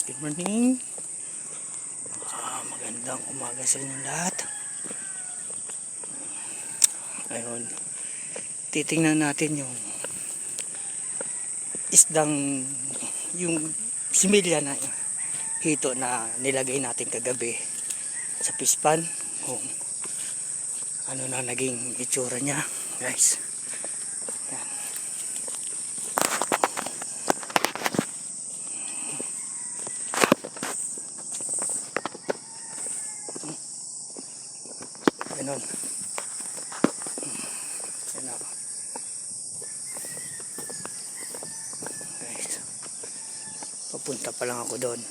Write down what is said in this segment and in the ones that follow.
good morning. Magandang umaga sa inyong lahat. Ngayon, titingnan natin yung isdang, yung similya na hito na nilagay natin kagabi sa pispan. Kung ano na naging itsura niya, guys. Yan. Ganon. Yan ako. Guys, papunta pa lang ako doon.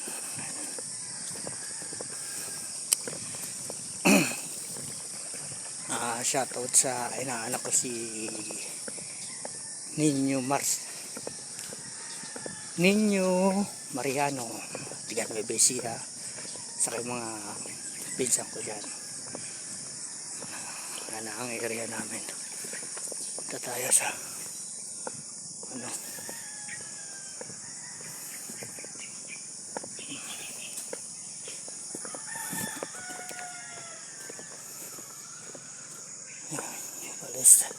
Shoutout sa inaanak ko si Ninyo Mariano, tiga Nueva Ecija, sa kay mga pinsan ko dyan. Yan ang area namin. Ito tayo sa ano, palista.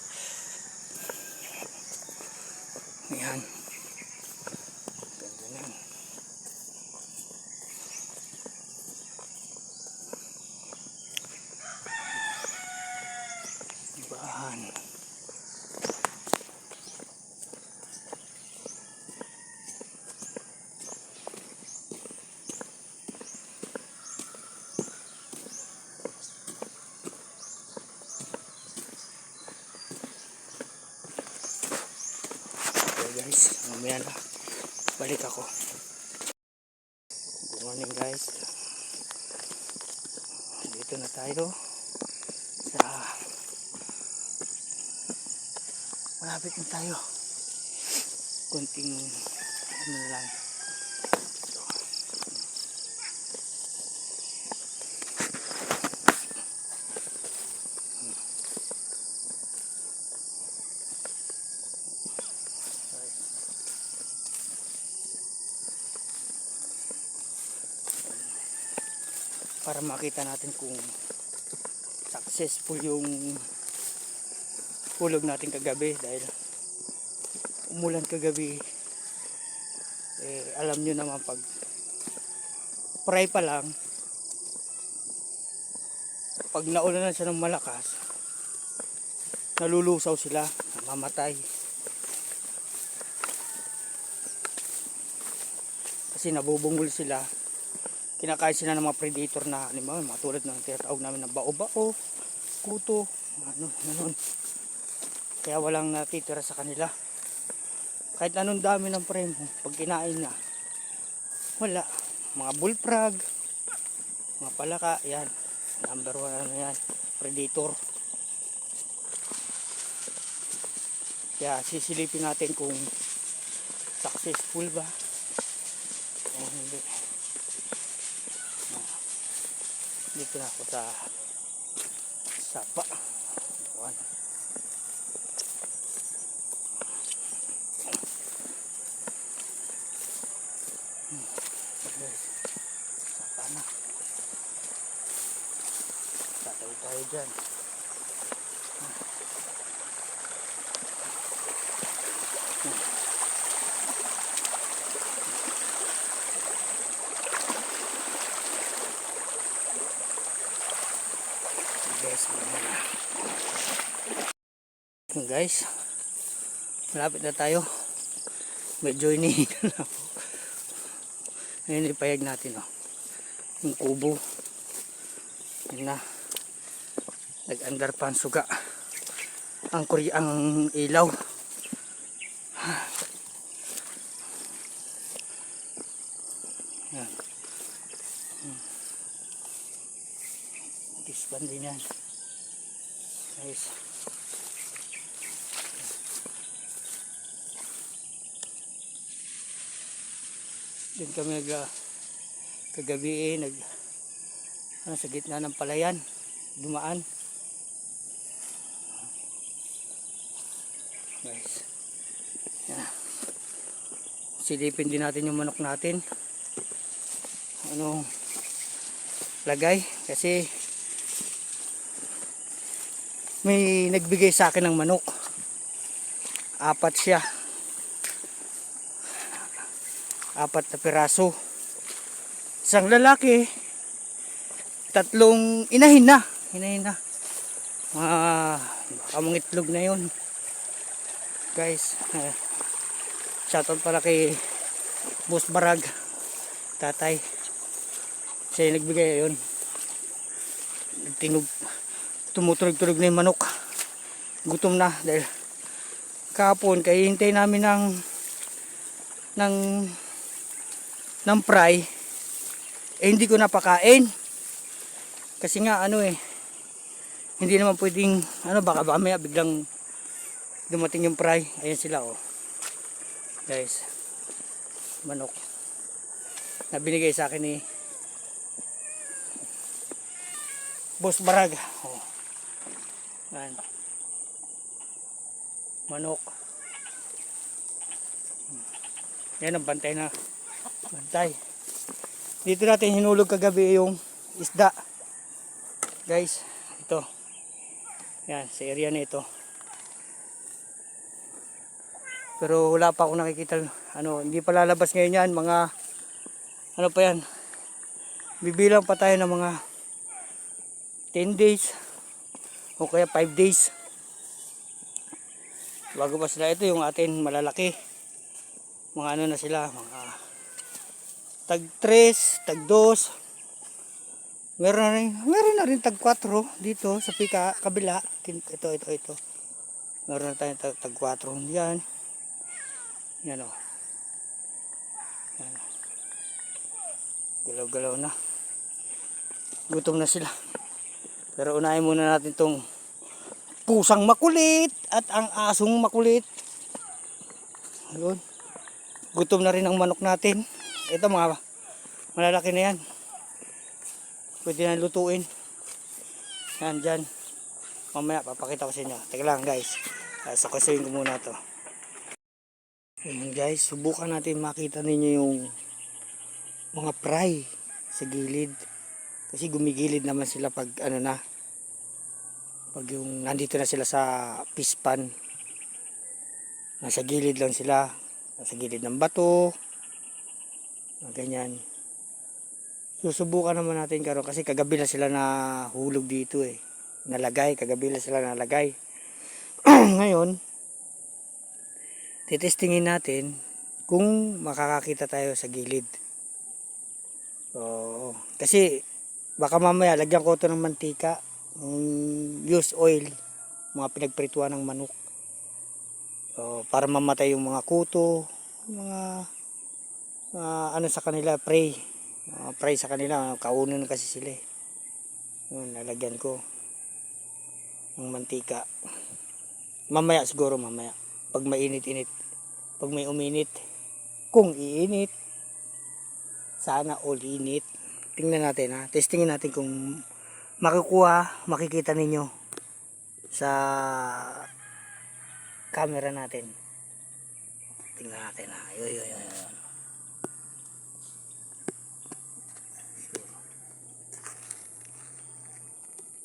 Yan. Ganda na. Bahan. Guys, mamaya na balik ako. Good morning guys, dito na tayo sa malapit na tayo, kunting ano lang ito. Para makita natin kung successful yung hulog natin kagabi, dahil umulan kagabi. Alam nyo naman, pag pray pa lang, pag naulan na siya ng malakas, nalulusaw sila, namamatay. Kasi nabubungol sila, kinakain sila ng mga predator na animal, mga tulad ng tinatawag namin na bao-bao, kuto, ano, ganun. Kaya walang natitira sa kanila. Kahit anong dami ng premo, pag kinain na, wala. Mga bullfrog, mga palaka, yan. Number 1 ano yan, predator. Kaya sisilipin natin kung successful ba o hindi. Dito na ako sa sapa. Sapa na. Tatayo tayo dyan. Guys, malapit na tayo. Medyo inihinan na ako. Ngayon ipayag natin yung kubo. Yun na, nag-andar pa ang suga, ang ilaw. Yan. Disband din yan guys. Din kami kagabi sa gitna ng palayan dumaan guys. Yan. Silipin din natin yung manok natin. ano lagay, kasi may nagbigay sa akin ng manok. Apat siya. Apat na piraso. Isang lalaki, tatlong inahin na. Inahin na. Kamong itlog na yun. Guys, shoutout pala kay Boss Barag, tatay. Siya yung nagbigay yun. Tumutunog-tunog na yung manok. Gutom na dahil kahapon kaya hintay namin ng fry, hindi ko napakain kasi nga hindi naman pwedeng baka mamaya biglang dumating yung fry. Ayan sila guys, manok na binigay sa akin ni Boss Barag. Ayan. Manok. Yan ang bantay na bantay. Dito natin hinulog kagabi yung isda. Guys, ito. Yan, sa area na ito. Pero wala pa akong nakikita, hindi pa lalabas ngayon yan, mga pa yan. Bibilang pa tayo ng mga 10 days o kaya 5 days. Bago pa sila, ito yung atin malalaki. Mga na sila, mga tag 3, tag 2. Meron na rin tag 4 dito sa kabila. Ito. Meron na tayong tag 4 diyan. Yan o. Yan. Galaw-galaw na. Gutom na sila. Pero unahin muna natin tong pusang makulit at ang asong makulit. Ayun. Gutom na rin ang manok natin. Ito mga malalaki na yan. Pwede na lutuin. Yan dyan. Mamaya papakita ko sa inyo. Teka lang guys. Sakasuin ko muna to. Ayan guys. Subukan natin makita ninyo yung mga fry sa gilid. Kasi gumigilid naman sila pag pag yung nandito na sila sa pispan, nasa gilid lang sila, nasa gilid ng bato, ganyan. Susubukan naman natin karon kasi kagabi na sila na hulog dito nalagay, kagabi na sila nalagay. Ngayon titestingin natin kung makakakita tayo sa gilid. Kasi baka mamaya lagyan ko ito ng mantika, use oil, mga pinagprituan ng manok, para mamatay yung mga kuto, mga sa kanila, prey sa kanila, kaunan kasi sila nalagyan ko ng mantika mamaya, siguro mamaya pag mainit-init, pag may uminit, kung iinit, sana all init. Tingnan natin testingin natin kung makikita ninyo sa camera natin. Tingnan natin yun.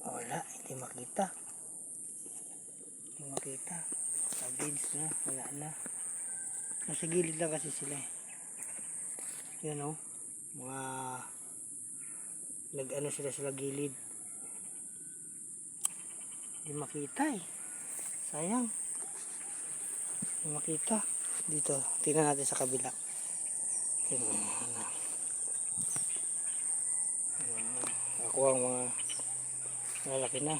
Wala, hindi makita. Sabids na, wala na. Nasa gilid lang kasi sila yan mga sila sa gilid. Hindi makita sayang, hindi makita. Dito tingnan natin sa kabila. Ako ang mga lalaki na.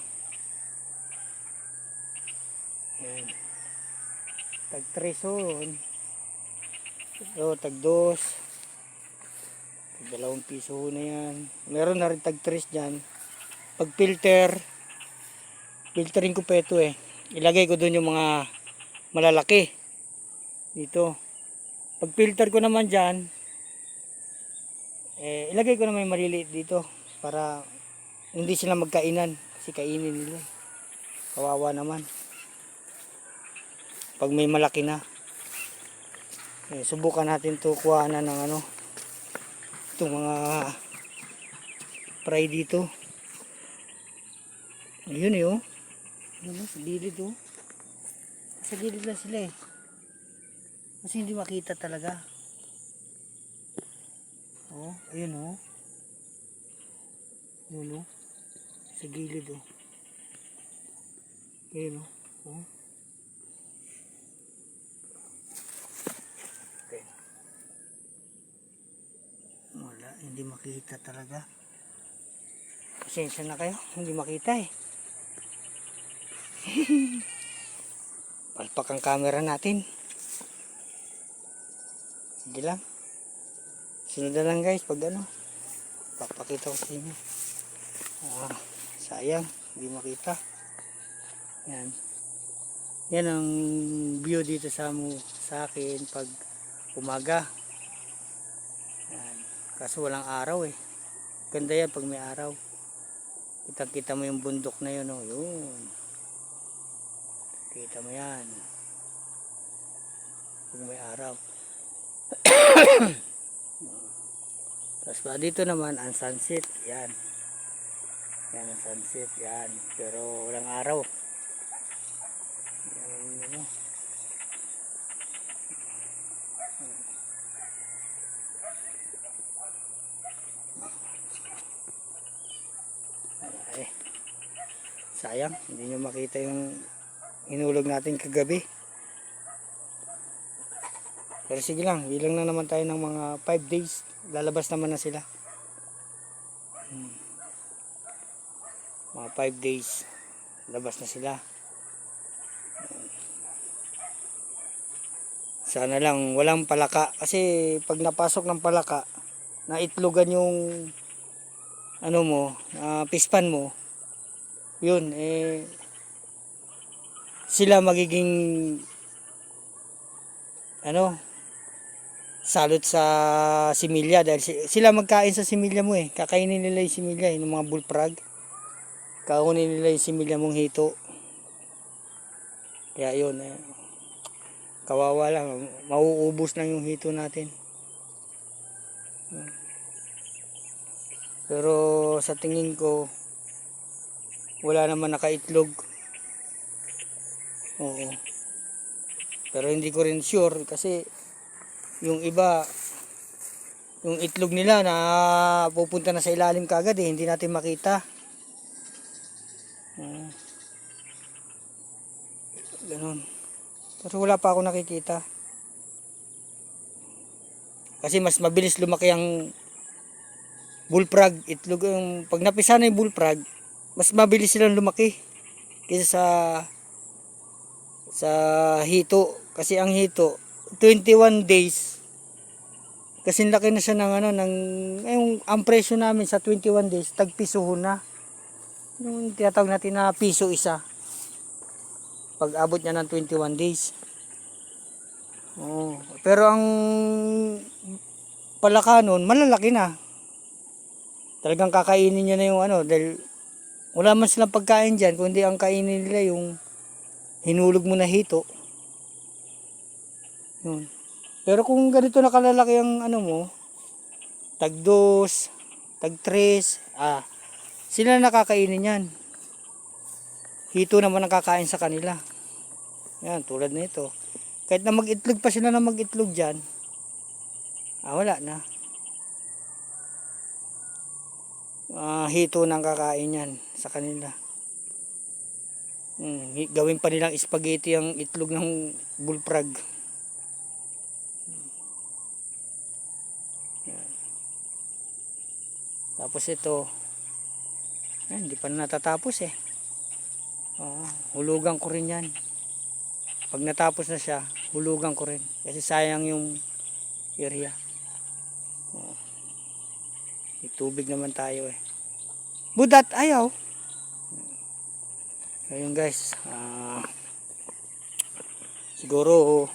Ayan. Tag 3 tag 2, tag 2 piso na yan. Meron na rin tag 3 dyan. Pag filtering ko pa ito ilagay ko dun yung mga malalaki dito. Pag filter ko naman dyan, ilagay ko naman yung maliliit dito para hindi sila magkainan, kasi kainin nila. Kawawa naman pag may malaki na. Subukan natin to kuha na ng itong mga fry dito. Ayun eh oh. Ayun oh, sa gilid oh. Sa gilid lang sila eh. Kasi hindi makita talaga. Oh, ayun oh. Ayun oh. Sa gilid oh. Ayun oh. Oh. Okay. Wala, hindi makita talaga. Pasensya na kayo, hindi makita eh. Palpak ang camera natin. Sige lang. Sunod na lang guys pag ano. Papakita ko sa inyo. Sayang, hindi makita. Yan. Yan ang view dito sa akin pag umaga. Yan. Kaso walang araw eh. Ganda yan pag may araw. Kita mo yung bundok na yun oh. Yun. Kita mo yan. Pag may araw. Tapos pa dito naman ang sunset. Yan. Yan ang sunset. Yan. Pero walang araw. Yan, ano. Ay. Sayang. Hindi nyo makita yung hinulog natin kagabi. Pero sige lang, bilang na naman tayo ng mga 5 days, lalabas naman na sila. Mga 5 days, labas na sila. Sana lang walang palaka, kasi pag napasok ng palaka, naitlogan yung ano mo, pispan mo, yun, sila magiging ano, salot sa similya dahil sila magkain sa similya mo eh. Kakainin nila yung similya yung mga bullfrog. Kakunin nila yung similya mong hito. Kaya yun kawawa lang. Mauubos lang yung hito natin. Pero sa tingin ko wala naman nakaitlog. Oo. Pero hindi ko rin sure kasi yung iba, yung itlog nila na pupunta na sa ilalim kagad eh, hindi natin makita. Ganun. Pero wala pa ako nakikita. Kasi mas mabilis lumaki ang bullfrog, itlog yung pag napisa na yung bullfrog, mas mabilis silang lumaki kaysa sa hito. Kasi ang hito 21 days. Kasi laki na siya ng ano ng ang presyo namin sa 21 days tagpisuhon na. Yung tinatawag natin na piso isa. Pag abot niya ng 21 days. Oh, pero ang palaka nun malalaki na. Talagang kakainin niya na yung ano dahil wala man silang pagkain diyan kundi ang kainin nila yung hinulog mo na hito. Yun. Pero kung ganito na kalalaki ang ano mo, tag 2, tag 3, sila nakakainin yan. Hito naman ang kakain sa kanila. Yan, tulad na ito. Kahit na mag-itlog pa sila na mag-itlog dyan, wala na. Hito nang kakain yan sa kanila. Gawin pa nilang spaghetti ang itlog ng bullfrog. Tapos ito, hindi pa natatapos eh. Hulugan ko rin yan. Pag natapos na siya, hulugan ko rin. Kasi sayang yung area. May tubig naman tayo eh. Budat, ayaw. Ayun guys. Siguro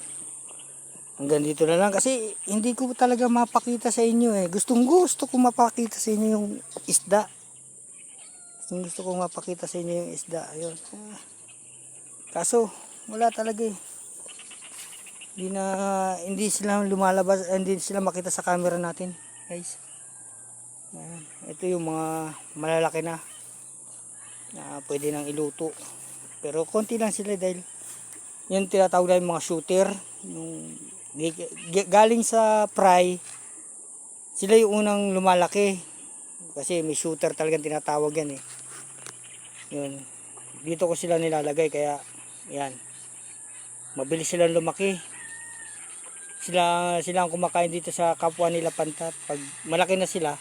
hanggang dito na lang kasi hindi ko talaga mapakita sa inyo eh. Gusto ko mapakita sa inyo yung isda. Gusto ko mapakita sa inyo yung isda. Ayun. Kaso wala talaga eh. Hindi sila lumalabas, hindi sila makita sa camera natin, guys. Ayan. Ito yung mga malalaki na pwede nang iluto. Pero konti lang sila dahil yung tinatawag na yung mga shooter. Yung galing sa fry, sila yung unang lumalaki. Kasi may shooter talagang tinatawag yan eh. Yun. Dito ko sila nilalagay kaya yan. Mabilis silang lumaki. Sila ang kumakain dito sa kapwa nila pantat. Pag malaki na sila,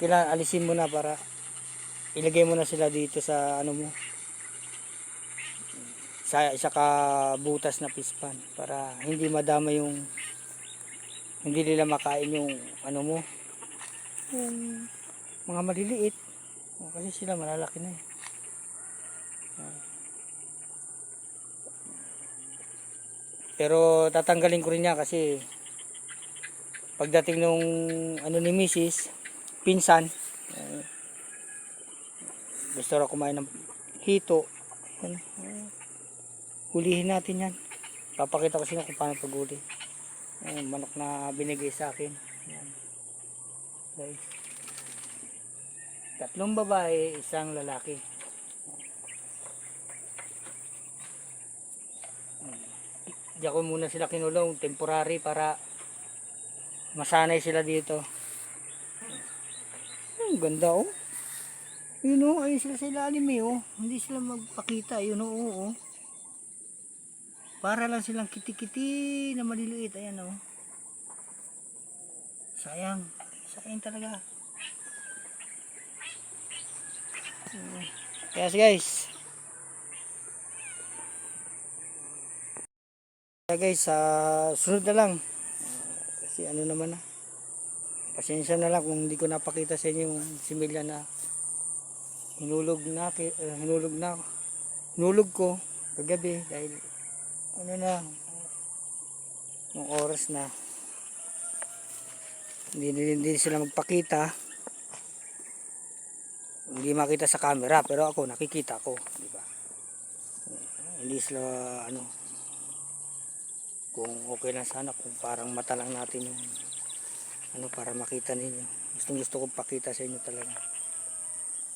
kailangan alisin mo na para ilagay mo na sila dito sa ano mo. Sa isa ka butas na pispan para hindi madama yung hindi nila makain yung ano mo. Yung mga maliliit. Kasi sila malalaki na eh. Pero tatanggalin ko rin niya kasi pagdating nung ano ni Mrs. Pinsan, gusto raw kumain ng hito. Hulihin natin yan. Papakita ko sa inyo kung paano paghuli. Manok na binigay sa akin. Yan. Guys. 3 babae, 1 lalaki. Diyan ko muna sila kinulong temporary para masanay sila dito. Ang ganda oh. Yun oh, ayun sila sa ilalim eh oh. Hindi sila magpakita, yun oh. Para lang silang kiti-kiti na maliliit, ayan oh. Sayang talaga. Yes guys. Guys, sunod na lang. Kasi ano naman na. Pasensya na lang kung hindi ko napakita sa inyo yung similya na hinulog ko kagabi dahil ano na yung oras na hindi sila magpakita, hindi makita sa camera pero ako nakikita ko, di ba? Hindi sila ano, kung okay lang sana kung parang mata lang natin yung ano para makita ninyo. Gusto kong pakita sa inyo talaga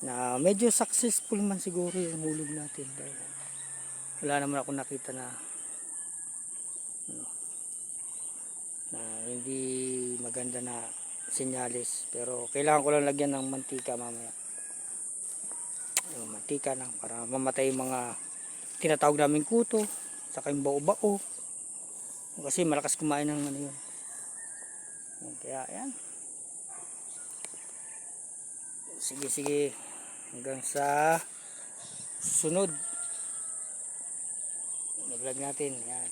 na medyo successful man siguro yung hulog natin dahil wala naman ako nakita na ano, na hindi maganda na senyales, pero kailangan ko lang lagyan ng mantika mamaya. Mantika lang para mamatay yung mga tinatawag namin kuto saka yung bao-bao kasi malakas kumain ng ano yun. Kaya yan, sige hanggang sa sunod na vlog natin. Yan.